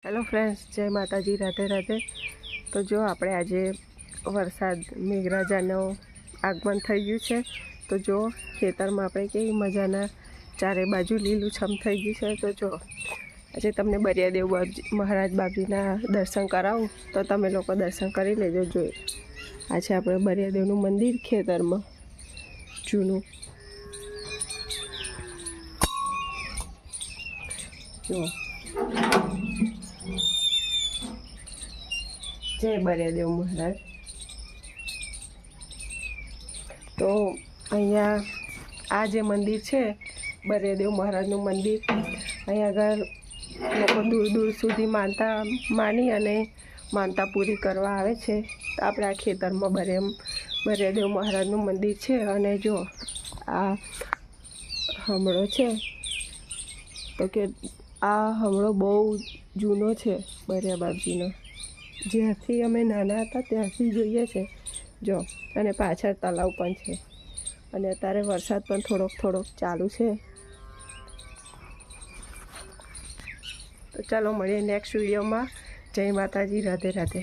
Hello friends, જય માતાજી, રાધે રાધે। તો જો આપણે આજે વરસાદ મેઘરાજાનું આગમન થઈ ગયું છે। તો જો ખેતરમાં આપણે કેવી મજાના ચારે બાજુ લીલુંછમ થઈ ગયું છે। તો જો આજે તમને બરિયાદેવ મહારાજ બાપજીના દર્શન કરાવું, તો તમે લોકો દર્શન કરી લેજો। જોઈ આ છે આપણે બરિયાદેવનું મંદિર ખેતરમાં જૂનું। જો જય બરિયાદેવ મહારાજ। તો અહીંયા આ જે મંદિર છે બરિયાદેવ મહારાજનું મંદિર, અહીંયા આગળ લોકો દૂર દૂર સુધી માની અને માનતા પૂરી કરવા આવે છે। તો આપણે આ ખેતરમાં બરિયાદેવ મહારાજનું મંદિર છે। અને જો આ હમણો છે, તો કે આ હમણો બહુ જૂનો છે બરિયા બાપજીનો, જ્યાંથી અમે નાના હતા ત્યાંથી જોઈએ છે। જો અને પાછળ તલાવ પણ છે, અને અત્યારે વરસાદ પણ થોડોક ચાલુ છે। તો ચાલો મળીએ નેક્સ્ટ વિડીયોમાં। જય માતાજી, રાધે રાધે।